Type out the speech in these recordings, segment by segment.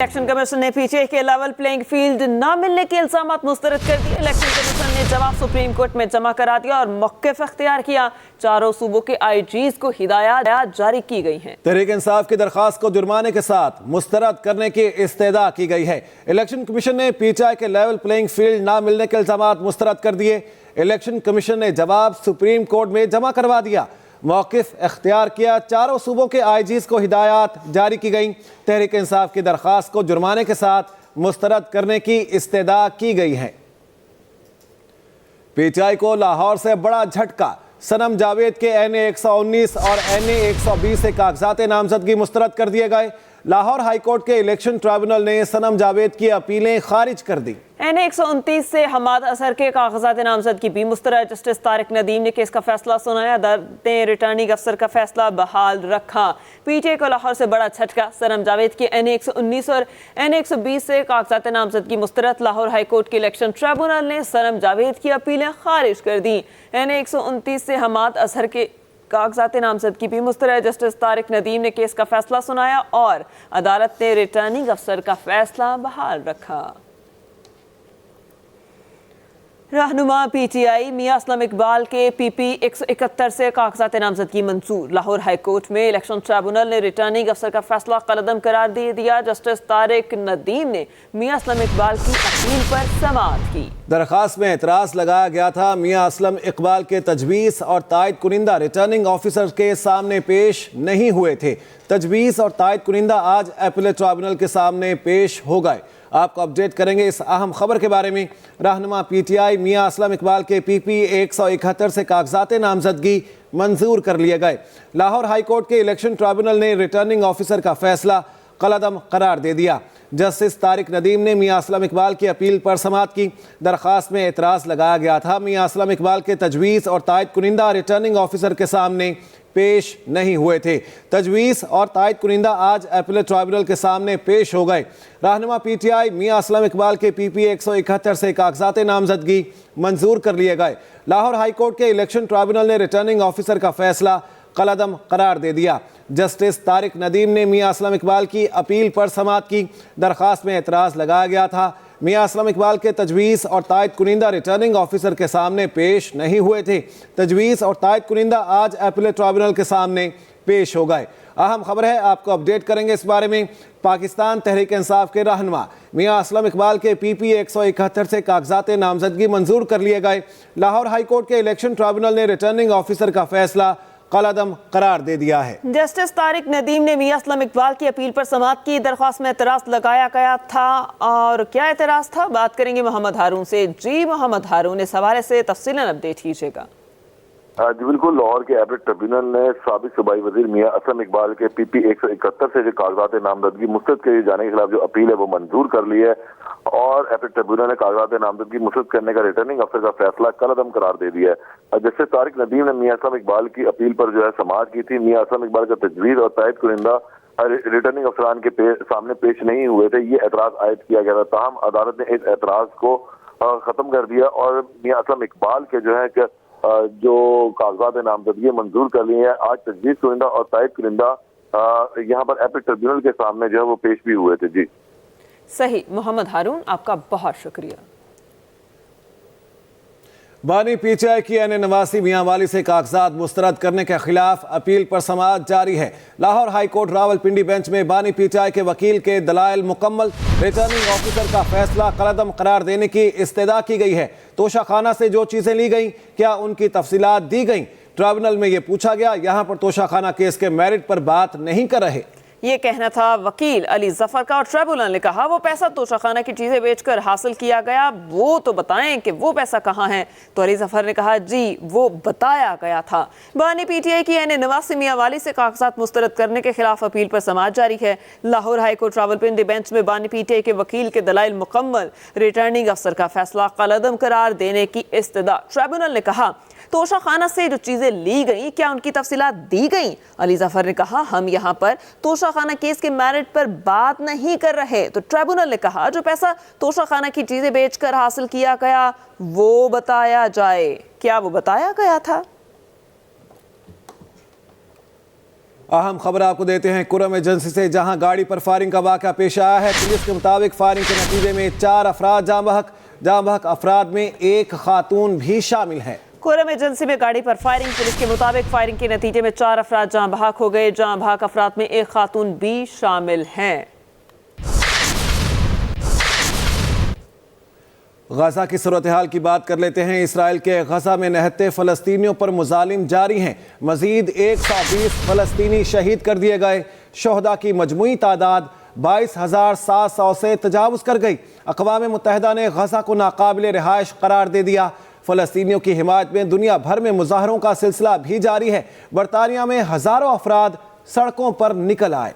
Election commission ने PTI के level playing field न मिलने के इल्जाम मुस्तरद कर दिए। इलेक्शन कमीशन ने जवाब सुप्रीम कोर्ट में जमा करा दिया और मौक़िफ़ इख्तियार किया। चारों सूबों के आईजीज को हिदायत जारी की गई हैं। तहरीक इंसाफ की दरखास्त को जुर्माने के साथ मुस्तरद करने की इस्तदा की गई है। इलेक्शन कमीशन ने पीटीआई के लेवल प्लेइंग फील्ड न मिलने के इल्जाम मुस्तरद कर दिए। इलेक्शन कमीशन ने जवाब सुप्रीम कोर्ट में जमा करवा दिया, मौक़िफ़ इख्तियार किया। चारों सूबों के आईजीज को हिदायत जारी की गई। तहरीक इंसाफ की दरखास्त को जुर्माने के साथ मुस्तरद करने की इस्तदा की गई है। पीटीआई को लाहौर से बड़ा झटका। सनम जावेद के NA 119 और NA 120 से कागजात नामजदगी मुस्तरद कर दिए गए। लाहौर हाईकोर्ट के इलेक्शन ट्राइब्यूनल ने सनम जावेद की अपीलें खारिज कर दी। NA 129 से हमाद असर के कागजात नामजदगी भी मुस्तरद। जस्टिस तारिक नदीम ने केस का फैसला सुनाया। अदालत ने रिटर्निंग अफसर का फैसला बहाल रखा। पीटीआई को लाहौर से बड़ा झटका। सनम जावेद की NA 119 और NA 120 से कागजात नामजदगी मुस्तरद। लाहौर हाईकोर्ट के इलेक्शन ट्राइब्यूनल ने सनम जावेद की अपीलें खारिज कर दी। NA 129 से हमाद असर के कागजात नामजदगी भी मुस्तरद। जस्टिस तारिक नदीम ने केस का फैसला सुनाया और अदालत ने रिटर्निंग अफसर का फैसला बहाल रखा। रहनुमा पीटीआई मियां असलम इकबाल के PP 171 से कागजात नामजदगी मंजूर। लाहौर हाईकोर्ट में इलेक्शन ट्राइब्यूनल ने रिटर्निंग अफसर का फैसला कलअदम करार दे दिया। जस्टिस तारिक नदीम ने मियां असलम इकबाल की अपील पर समाअत की। दरखास्त में एतराज़ लगाया गया था। मियां असलम इकबाल के तजवीज़ और तायद कुनिंदा रिटर्निंग ऑफिसर के सामने पेश नहीं हुए थे। तजवीज़ और तायद कुनिंदा आज अपीलेट ट्राइब्यूनल के सामने पेश हो गए। आपको अपडेट करेंगे इस अहम खबर के बारे में। रहनुमा पीटीआई मियां असलम इकबाल के PP 171 से कागजात नामजदगी मंजूर कर लिए गए। लाहौर हाईकोर्ट के इलेक्शन ट्राइब्यूनल ने रिटर्निंग ऑफिसर का फैसला कलअदम करार दे दिया। जस्टिस तारिक नदीम ने मियां असलम इकबाल की अपील पर समाअत की। दरखास्त में एतराज़ लगाया गया था। मियां असलम इकबाल के तजवीज़ और तायद कुनिंदा रिटर्निंग ऑफिसर के सामने पेश नहीं हुए थे। तजवीज़ और तायद कुनिंदा आज अपीलेट ट्राइब्यूनल के सामने पेश हो गए। रहनुमा पीटीआई मियां असलम इकबाल के PP 171 से कागजात नामजदगी मंजूर कर लिए गए। लाहौर हाईकोर्ट के इलेक्शन ट्राइब्यूनल ने रिटर्निंग ऑफिसर का फैसला कलअदम करार दे दिया। जस्टिस तारिक नदीम ने मियां असलम इकबाल की अपील पर समाअत की। दरखास्त में एतराज़ लगाया गया था। मियां असलम इकबाल के तजवीज़ और तायद कुनिंदा रिटर्निंग ऑफिसर के सामने पेश नहीं हुए थे। तजवीज़ और तायद कुनिंदा आज अपीलेट ट्राइब्यूनल के सामने पेश हो गए। अहम खबर है, आपको अपडेट करेंगे इस बारे में। पाकिस्तान तहरीक इंसाफ के रहनुमा मियां असलम इकबाल के PP 171 से कागजात नामजदगी मंजूर कर लिए गए। लाहौर हाईकोर्ट के इलेक्शन ट्राइब्यूनल ने रिटर्निंग ऑफिसर का फैसला कलअदम करार दे दिया है। जस्टिस तारिक नदीम ने मियां असलम इकबाल की अपील पर समाअत की। दरख्वास्त में एतराज़ लगाया गया था और क्या एतराज़ था, बात करेंगे मोहम्मद हारून से। जी मोहम्मद हारून, इस हवाले से तफसीलन अपडेट कीजिएगा। जी बिल्कुल। लाहौर के अपीलेट ट्रिब्यूनल ने साबिक सूबाई वजीर मियां असलम इकबाल के PP 171 से जो कागजात नामजदगी मुस्तरद किए जाने के खिलाफ जो अपील है वो मंजूर कर ली है और अपीलेट ट्रिब्यूनल ने कागजात नामजदगी मुस्तरद करने का रिटर्निंग अफसर का फैसला कलअदम करार दे दिया है। जस्टिस तारिक नदीम ने मियां असलम इकबाल की अपील पर जो है समाअत की थी। मियां असलम इकबाल का तजवीज़ और तायद कुनिंदा रिटर्निंग अफसरान के सामने पेश नहीं हुए थे, ये एतराज़ आयद किया गया था। ताहम अदालत ने इस एतराज़ को खत्म कर दिया और मियां असलम इकबाल के जो है जो कागजात नामजदगी मंजूर कर लिए हैं। आज तजवीज़ कुनिंदा और तायद कुनिंदा यहाँ पर अपीलेट ट्रिब्यूनल के सामने जो है वो पेश भी हुए थे। जी सही मोहम्मद हारून, आपका बहुत शुक्रिया। बानी पीटीआई की NA 89 मियां वाली से कागजात मुस्तरद करने के खिलाफ अपील पर समाअत जारी है। लाहौर हाईकोर्ट रावलपिंडी बेंच में बानी पीटीआई के वकील के दलाइल मुकम्मल। रिटर्निंग ऑफिसर का फैसला कलअदम करार देने की इस्तदा की गई है। तोशाखाना से जो चीजें ली गई, क्या उनकी तफसीलात दी गई? ट्राइब्यूनल में यह पूछा गया। यहाँ पर तोशाखाना केस के मेरिट पर बात नहीं कर रहे। ये कहना था वकील अली जफर का और ट्रिब्यूनल ने कहा वो पैसा तोशाखाना की चीजें बेचकर हासिल किया गया, वो तो बताएं कि वो पैसा कहाँ है। तो अली जफर ने कहा जी वो बताया गया था। बानी पीटीआई की NA 89 मियां वाली से कागजात मुस्तरद करने के खिलाफ अपील पर समाअत जारी है। लाहौर हाईकोर्ट रावलपिंडी बेंच में बानी पीटीआई के वकील के दलाइल मुकम्मल। रिटर्निंग अफसर का फैसला कलअदम करार देने की इस्तदा। ट्रिब्यूनल ने कहा तोशाखाना से जो चीजें ली गई, क्या उनकी तफसीलात दी गई? अली जफर ने कहा हम यहाँ पर तोशाखाना केस के मेरिट पर बात नहीं कर रहे। तो ट्रिब्यूनल ने कहा जो पैसा तोशाखाना की चीजें बेचकर हासिल किया गया वो बताया जाए। क्या वो बताया गया था? अहम खबर आपको देते हैं कुरम एजेंसी से, जहां गाड़ी पर फायरिंग का वाक़या पेश आया है। पुलिस के मुताबिक फायरिंग के नतीजे में 4 अफराद जाँ बहक अफराद में एक खातून भी शामिल है। कुरम एजेंसी में गाड़ी पर फायरिंग। पुलिस के मुताबिक फायरिंग के नतीजे में 4 अफराद जाँ बहक हो गए। जाँ बहक अफराद में एक खातून भी शामिल हैं। गजा की सूरत हाल की बात कर लेते हैं। इसराइल के गजा में निहत्ते फ़लस्तीनियों पर मुजालिम जारी हैं। मजीद 120 फ़लस्तीनी शहीद कर दिए गए। शोहदा की मजमूई तादाद 22,700 से तजावुज़ कर गई। अक़वाम मुत्तहिदा ने गजा को नाकाबिल रिहाइश करार दे दिया। फ़लस्तीनियों की हिमायत में दुनिया भर में मुजाहरों का सिलसिला भी जारी है। बरतानिया में हज़ारों अफराद सड़कों पर निकल आए।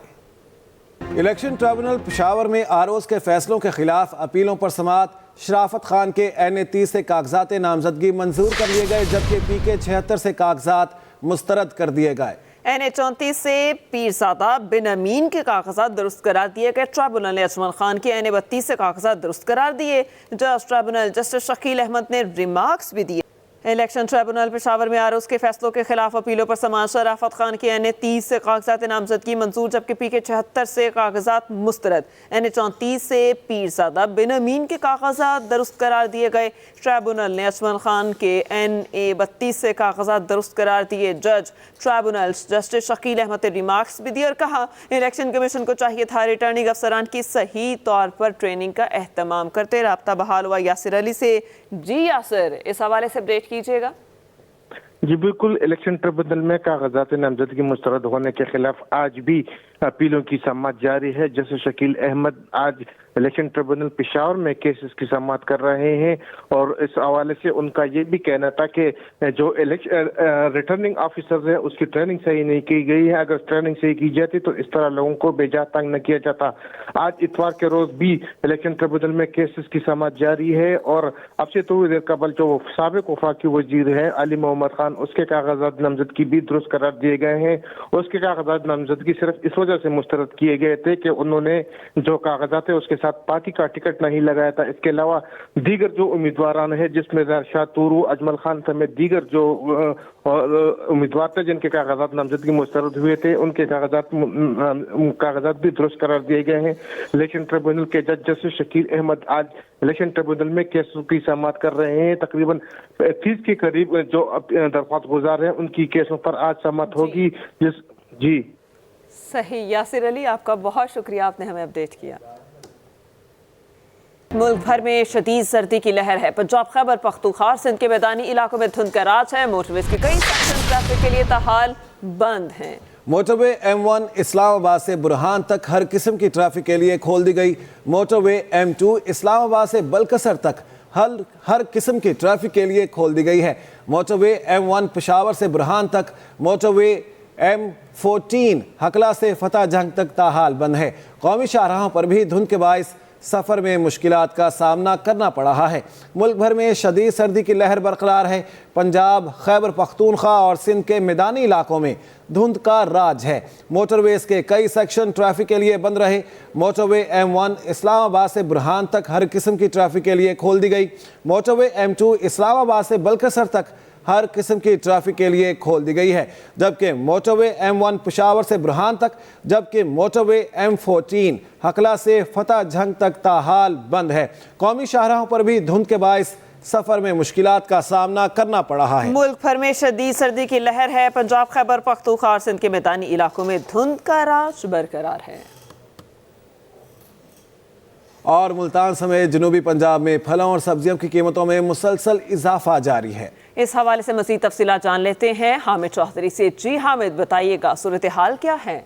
इलेक्शन ट्रिब्यूनल पेशावर में आरओज़ के फैसलों के खिलाफ अपीलों पर समाअत। शराफत खान के NA-30 से कागजात नामजदगी मंजूर कर लिए गए, जबकि PK 76 से कागजात मुस्तरद कर दिए गए। NA-34 से पीरजादा बिन अमीन के कागजात दुरुस्त करार दिए गए। ट्रिब्यूनल ने अजमल खान के NA-32 से कागजात दुरुस्त करार दिए। जज ट्रिब्यूनल जस्टिस शकील अहमद ने रिमार्क्स भी दिए। इलेक्शन ट्रिब्यूनल पेशावर में आरओज़ के फैसलों के खिलाफ अपीलों पर समाअत। शराफत खान के NA-30 से कागजात नामजदगी मंजूर, जबकि PK 76 से कागजात मुस्तरद। NA-34 से पीरजादा बिन अमीन के कागजात दुरुस्त करार दिए गए। ट्रिब्यूनल ने अजमल खान के NA-32 से कागजात दुरुस्त करार दिए। जज ट्रिब्यूनल जस्टिस शकील अहमद ने रिमार्क्स भी दिए और कहा इलेक्शन कमीशन को चाहिए था रिटर्निंग अफसरान की सही तौर पर ट्रेनिंग का एहतमाम करते। राब्ता बहाल हुआ यासिर अली से। जी यासिर, इस हवाले से अपडेट कीजिएगा। जी बिल्कुल, इलेक्शन ट्रिब्यूनल में कागजात नामजदगी मुस्तरद होने के खिलाफ आज भी अपीलों की समाअत जारी है। जस्टिस शकील अहमद आज इलेक्शन ट्रिब्यूनल पेशावर में केसेस की समाअत कर रहे हैं और इस हवाले से उनका ये भी कहना था कि जो रिटर्निंग ऑफिसर है उसकी ट्रेनिंग सही नहीं की गई है। अगर ट्रेनिंग सही की जाती तो इस तरह लोगों को बेजा तंग न किया जाता। आज इतवार के रोज भी इलेक्शन ट्रिब्यूनल में केसेस की समाअत जारी है और अब से थोड़ी देर कबल जो साबिक वफाकी वजीर है अली मोहम्मद खान, उसके कागजात नामजदगी भी दुरुस्त करार दिए गए हैं। उसके कागजात नामजदगी सिर्फ इस वजह से मुस्तरद किए गए थे कि उन्होंने जो कागजात है उसके साथ पार्टी का टिकट नहीं लगाया था। इसके अलावा दीगर जो उम्मीदवारान है जिसमें शाह तूरू, अजमल खान समेत दीगर जो उम्मीदवार थे जिनके कागजात नामजदगी मुस्तरद हुए थे, उनके कागजात भी दुरुस्त करार दिए गए हैं। इलेक्शन ट्रिब्यूनल के जज जस्टिस शकील अहमद आज इलेक्शन ट्रिब्यूनल में केसों की समाअत कर रहे हैं। तकरीबन 30 के करीब जो दरख्वास्त गुजार हैं उनकी केसों पर आज समाअत होगी। जी सही यासिर अली, आपका बहुत शुक्रिया, आपने हमें अपडेट किया। मुल्क भर में शदीद सर्दी की लहर है। पंजाब, खैबर पख्तूनख्वा और सिंध के मैदानी इलाकों में धुंध का राज है। मोटरवेज के कई सेक्शन ट्रैफिक के लिए ताहाल बंद हैं। मोटरवे M1 इस्लामाबाद से बुरहान तक हर किस्म की ट्रैफिक के लिए खोल दी गई। मोटरवे M2 इस्लामाबाद से बलकसर तक हर किस्म की ट्रैफिक के लिए खोल दी गई है। मोटरवे M1 पेशावर से बुरहान तक, मोटरवे M14 हकला से फतेह जंग तक ताहाल बंद है। कौमी शाहराहों पर भी धुंध के बायस सफ़र में मुश्किलात का सामना करना पड़ रहा है। मुल्क भर में शदीद सर्दी की लहर बरकरार है। पंजाब, खैबर पख्तूनख्वा और सिंध के मैदानी इलाकों में धुंध का राज है। मोटरवेज के कई सेक्शन ट्रैफिक के लिए बंद रहे। मोटरवे M1 इस्लामाबाद से बुरहान तक हर किस्म की ट्रैफिक के लिए खोल दी गई। मोटरवे M2 इस्लामाबाद से बलकसर तक हर किस्म की ट्रैफिक के लिए खोल दी गई है, जबकि मोटरवे M1 पेशावर से बुरहान तक, जबकि मोटरवे M14 हकला से फतेह जंग तक ताहाल बंद है। कौमी शाहराहों पर भी धुंध के बायस सफर में मुश्किलात का सामना करना पड़ रहा है। मुल्क भर में शदीद सर्दी की लहर है। पंजाब, खैबर पख्तूनख्वा और सिंध के मैदानी इलाकों में धुंध का राज बरकरार है। और मुल्तान समेत जनूबी पंजाब में फलों और सब्जियों की कीमतों में मुसलसल इजाफा जारी है। इस हवाले से मज़ीद तफसीलात जान लेते हैं हामिद चौधरी से। जी हामिद, बताइएगा सूरत हाल क्या है?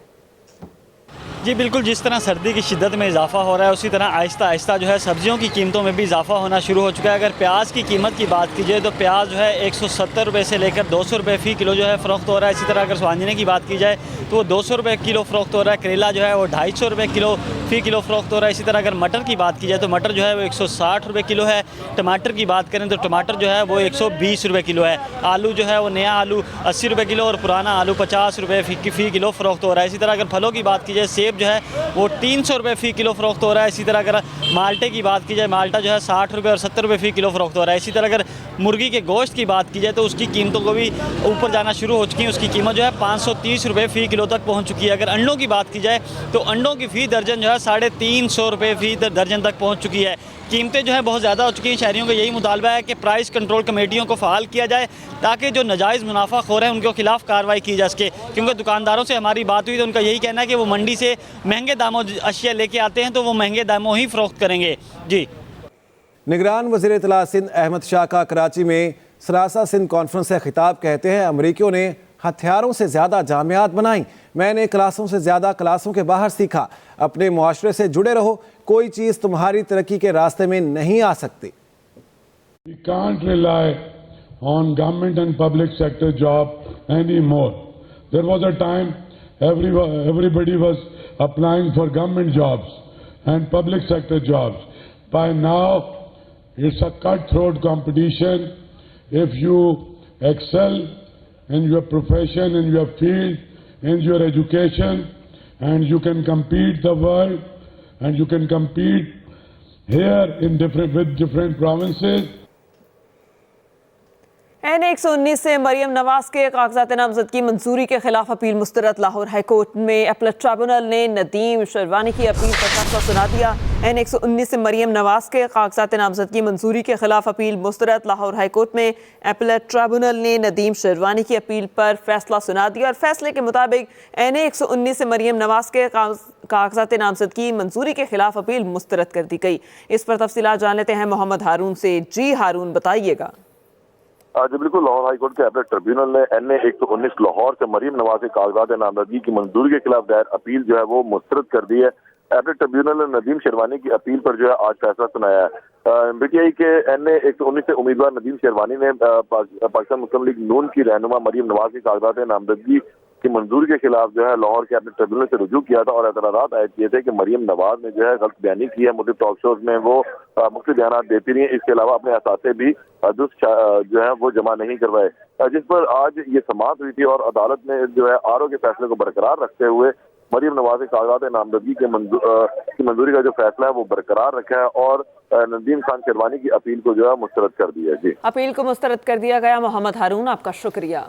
जी बिल्कुल, जिस तरह सर्दी की शिद्दत में इजाफा हो रहा है उसी तरह आहिस्ता आहिस्ता जो है सब्जियों की कीमतों में भी इजाफा होना शुरू हो चुका है। अगर प्याज की कीमत की बात की जाए तो प्याज जो है 170 रुपये से लेकर 200 रुपये फ़ी किलो जो है फ़रोख्त हो रहा है। इसी तरह अगर स्वांजने की बात की जाए तो वो 200 रुपये किलो फ़रोख्त हो रहा है। करेला जो है वो 250 रुपये किलो फ़ी किलो फ़रोख्त हो रहा है। इसी तरह अगर मटर की बात की जाए तो मटर जो है वो 160 रुपये किलो है। टमाटर की बात करें तो टमाटर जो है वो 120 रुपये किलो है। आलू जो है वो नया आलू 80 रुपये किलो और पुराना आलू 50 रुपये फ़ी किलो फ़रोख्त हो रहा है। इसी तरह अगर फलों की बात की जाए सेब सेब जो है वो 300 रुपये फ़ी किलो फ़रोख्त हो रहा है। इसी तरह अगर माल्टे की बात की जाए, माल्टा जो है 60 रुपये और 70 रुपये फ़ी किलो फ़रोख्त हो रहा है। इसी तरह अगर मुर्गी के गोश्त की बात की जाए तो उसकी कीमतों को भी ऊपर जाना शुरू हो चुकी है। उसकी कीमत जो है 530 रुपये फ़ी किलो तक पहुँच चुकी है। अगर अंडों की बात की जाए तो अंडों की फ़ी दर्जन जो है 350 रुपये फ़ी दर्जन तक पहुँच चुकी है। कीमतें जो है बहुत ज़्यादा हो चुकी हैं। शहरियों का यही मुतालबा है कि प्राइस कंट्रोल कमेटियों को फ़ाल किया जाए ताकि जो नाजायज़ मुनाफाखोर हैं उनके खिलाफ कार्रवाई की जा सके। क्योंकि दुकानदारों से हमारी बात हुई तो उनका यही कहना है कि वो मंडी से महंगे दामों अशिया लेके आते हैं तो वो महंगे दामों ही फ़रोख्त करेंगे। जी, निगरान वज़ीर इत्तला सिंध अहमद शाह का कराची में सरासा सिंध कॉन्फ्रेंस से खिताब कहते हैं, अमरीकियों ने हथियारों से ज़्यादा जामियात बनाई, मैंने क्लासों से ज़्यादा क्लासों के बाहर सीखा। अपने मुआशरे से जुड़े रहो, कोई चीज़ तुम्हारी तरक्की के रास्ते में नहीं आ सकती। We can't rely on government and public sector job anymore. There was a time everybody was applying for government jobs and public sector jobs. By now, it's a cutthroat competition. If you excel in your profession, in your field, in your education, and you can compete the world, and you can compete here in with different provinces. N119 से मरियम नवाज के कागजात नामजद की मंजूरी के खिलाफ appeal मुस्तरद। Lahore high court में appellate tribunal ने नदीम शेरवानी की अपील पर फैसला सुना दिया। N119 से मरियम नवाज के कागजात नामजद की मंजूरी के खिलाफ अपील मुस्तरद। लाहौर हाईकोर्ट में अपीलेट ट्रिब्यूनल ने नदीम शेरवानी की अपील पर फैसला सुना दिया और फैसले के मुताबिक N119 से मरियम नवाज के कागजात नामजद की मंजूरी के खिलाफ अपील मुस्तरद कर दी गई। इस पर तफसीलात जान लेते हैं मोहम्मद हारून से। जी हारून, बताइएगा। जी बिल्कुल, लाहौर हाईकोर्ट के अपीलेट ट्रिब्यूनल ने N119 लाहौर से मरियम नवाज के कागजात नामजदगी की मंजूरी के खिलाफ दायर अपील जो है वो मुस्तरद कर दी है। अपीलेट ट्रिब्यूनल ने नदीम शेरवानी की अपील पर जो है आज फैसला सुनाया है। PTI के N119 से उम्मीदवार नदीम शेरवानी ने पाकिस्तान मुस्लिम लीग नून की रहनुमा मरियम नवाज की कागजात नामजदगी की मंजूरी के खिलाफ जो है लाहौर के अपने ट्रिब्यूनल से रुजू किया था और एतराज़ात आयद किए थे कि मरियम नवाज ने जो है गलत बयानी की है। मुख्तलिफ टॉक शोज में वो मुख्तलिफ बयान देती रही है। इसके अलावा अपने असासे भी जो है वो जमा नहीं करवाए, जिस पर आज ये समाअत हुई थी और अदालत ने जो है RO के फैसले को बरकरार रखते हुए मरियम नवाज के कागजात नामजदगी की मंजूरी का जो फैसला है वो बरकरार रखा है और नदीम खान शेरवानी की अपील को जो है मुस्तरद कर दिया है। जी, अपील को मुस्तरद कर दिया गया। मोहम्मद हारून, आपका शुक्रिया।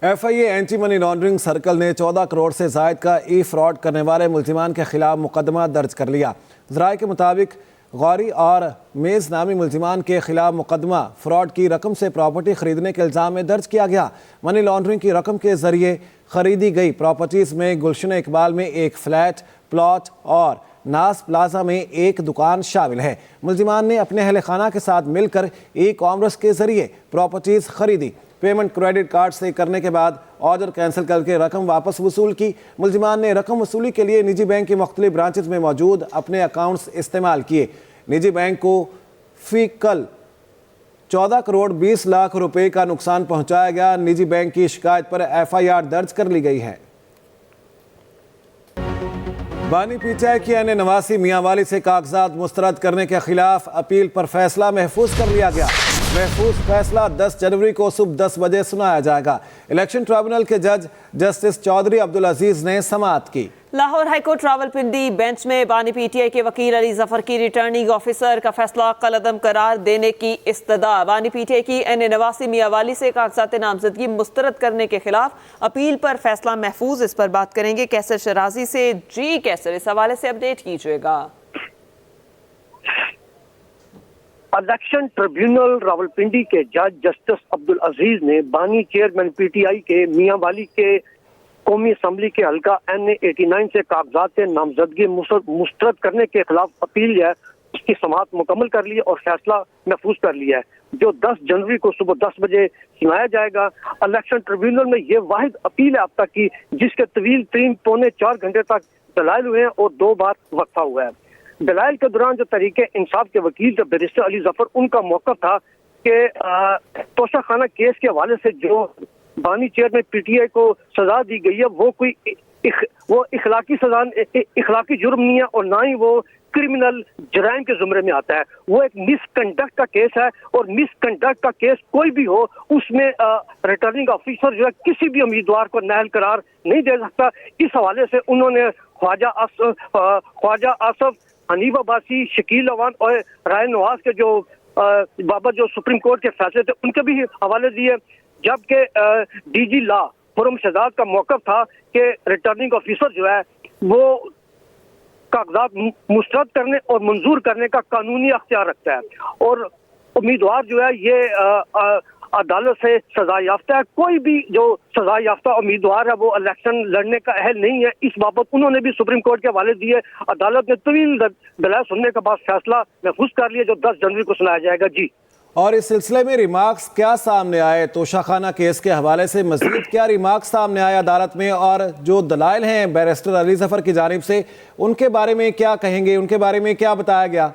FIA anti money laundering circle ने 14 करोड़ से जायद का फ्रॉड करने वाले मुल्जिमान के खिलाफ मुकदमा दर्ज कर लिया। ज़राए के मुताबिक गौरी और मेज़ नामी मुल्जिमान के खिलाफ मुकदमा फ्रॉड की रकम से प्रॉपर्टी खरीदने के इल्ज़ाम में दर्ज किया गया। मनी लॉन्ड्रिंग की रकम के जरिए खरीदी गई प्रॉपर्टीज़ में गुलशन इकबाल में एक फ्लैट, प्लॉट और नास प्लाजा में एक दुकान शामिल है। मुल्जिमान ने अपने अहल खाना के साथ मिलकर ई-कॉमर्स के जरिए प्रॉपर्टीज़ खरीदी। पेमेंट क्रेडिट कार्ड से करने के बाद ऑर्डर कैंसिल करके रकम वापस वसूल की। मुल्जिमान ने रकम वसूली के लिए निजी बैंक की मुख्तलिफ ब्रांचेस में मौजूद अपने अकाउंट्स इस्तेमाल किए। निजी बैंक को फी कल 14 करोड़ 20 लाख रुपए का नुकसान पहुंचाया गया। निजी बैंक की शिकायत पर FIR दर्ज कर ली गई है। बानी PTI की N89 मियांवाली से कागजात मुस्तरद करने के खिलाफ अपील पर फैसला महफूज कर लिया गया। महफूज फैसला 10 जनवरी को सुबह 10 बजे सुनाया जाएगा। इलेक्शन ट्रिब्यूनल के जज जस्टिस चौधरी अब्दुल अजीज ने समाअत की। लाहौर हाईकोर्ट रावलपिंडी बेंच में बानी PTI के वकील अली जफर की रिटर्निंग ऑफिसर का फैसला कलअदम करार देने की इस्तदा। बानी PTI की N89 मियांवाली से कागजात नामजदगी मुस्तरद करने के खिलाफ अपील पर फैसला महफूज। इस पर बात करेंगे कैसर शराजी से। जी कैसर, इस हवाले से अपडेट कीजिएगा। इलेक्शन ट्रिब्यूनल रावलपिंडी के जज जस्टिस अब्दुल अजीज ने बानी चेयरमैन PTI के मियांवाली के कौमी असम्बली के हल्का N89 से कागजात नामजदगी मुस्तरद करने के खिलाफ अपील है, उसकी समाअत मुकम्मल कर ली है और फैसला महफूज कर लिया है, जो 10 जनवरी को सुबह 10 बजे सुनाया जाएगा। इलेक्शन ट्रिब्यूनल में ये वाहिद अपील है अब तक की जिसके तवील 3-4 घंटे तक दलाइल हुए हैं और 2 बार वक्फा हुआ है। दलाइल के दौरान जो तरीके इंसाफ के वकील जो बैरिस्टर अली जफर, उनका मौक़िफ़ था कि तोशाखाना केस के हवाले से जो बानी चेयरमैन PTI को सजा दी गई है वो कोई वो इखलाकी सजा, इखलाकी जुर्म नहीं है और ना ही वो क्रिमिनल जराइम के जुमरे में आता है। वो एक मिसकंडक्ट का केस है और मिसकंडक्ट का केस कोई भी हो उसमें रिटर्निंग ऑफिसर जो है किसी भी उम्मीदवार को नाअहल करार नहीं दे सकता। इस हवाले से उन्होंने ख्वाजा आसफ, हनीफ अब्बासी, शकील अवान और राय नवाज के जो बाबत जो सुप्रीम कोर्ट के फैसले थे उनके भी हवाले दिए। जबकि डीजी लॉ खुर्रम शहजाद का मौक़िफ़ था कि रिटर्निंग ऑफिसर जो है वो कागजात मुस्तरद करने और मंजूर करने का कानूनी अख्तियार रखता है और उम्मीदवार जो है ये अदालत से सजा याफ्ता है। कोई भी जो सजा याफ्ता उम्मीदवार है वो इलेक्शन लड़ने का अहल नहीं है। इस बाबत उन्होंने भी सुप्रीम कोर्ट के हवाले दिए। अदालत ने तवील दलाइल सुनने के बाद फैसला महफूज कर लिया जो 10 जनवरी को सुनाया जाएगा। जी, और इस सिलसिले में रिमार्क्स क्या सामने आए? तोशाखाना केस के हवाले से मजीद क्या रिमार्क्स सामने आए अदालत में, और जो दलाइल हैं बैरिस्टर अली जफर की जानिब से उनके बारे में क्या कहेंगे, उनके बारे में क्या बताया गया?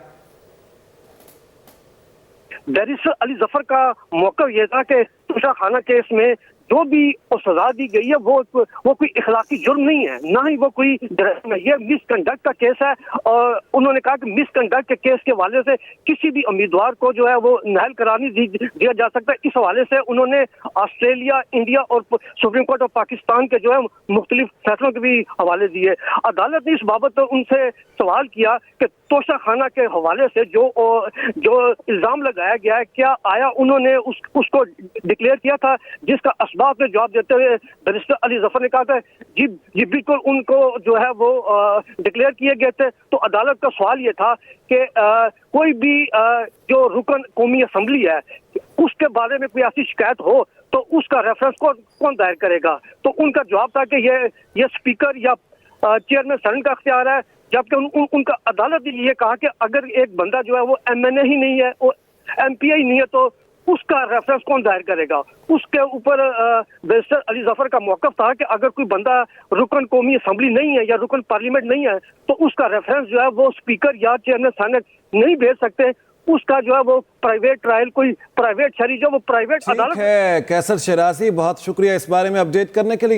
बैरिस्टर अली जफर का मौक़िफ़ ये था कि तोशाखाना केस में जो भी सजा दी गई है वो कोई इखलाकी जुर्म नहीं है, ना ही वो कोई जराइम है। ये मिसकंडक्ट का केस है और उन्होंने कहा कि मिसकंडक्ट के केस के हवाले से किसी भी उम्मीदवार को जो है वो नाअहल करार नहीं दिया जा सकता। इस हवाले से उन्होंने ऑस्ट्रेलिया, इंडिया और सुप्रीम कोर्ट ऑफ पाकिस्तान के जो है मुख्तलिफ फैसलों के भी हवाले दिए। अदालत ने इस बाबत उनसे सवाल किया कि तोशाखाना के हवाले से जो इल्जाम लगाया गया है क्या आया उन्होंने उसको डिक्लेयर किया था, जिसका असबाब में जवाब देते हुए बैरिस्टर अली जफर ने कहा था जी बिल्कुल उनको जो है वो डिक्लेयर किए गए थे। तो अदालत का सवाल ये था कि कोई भी जो रुकन कौमी असम्बली है उसके बारे में कोई ऐसी शिकायत हो तो उसका रेफरेंस कौन दायर करेगा। तो उनका जवाब था कि ये स्पीकर या चेयरमैन सेनेट का अख्तियार है। जबकि उनका अदालत ने ये कहा कि अगर एक बंदा जो है वो MNA ही नहीं है, वो MPI नहीं है, तो उसका रेफरेंस कौन दायर करेगा। उसके ऊपर बैरिस्टर अली जफर का मौक़िफ़ था कि अगर कोई बंदा रुकन कौमी असम्बली नहीं है या रुकन पार्लियामेंट नहीं है तो उसका रेफरेंस जो है वो स्पीकर या चेयरमैन सेनेट नहीं भेज सकते। उसका जो है वो प्राइवेट ट्रायल, कोई प्राइवेट शरी जो वो प्राइवेट अदालत है। कैसर शिराजी, बहुत शुक्रिया इस बारे में अपडेट करने के लिए।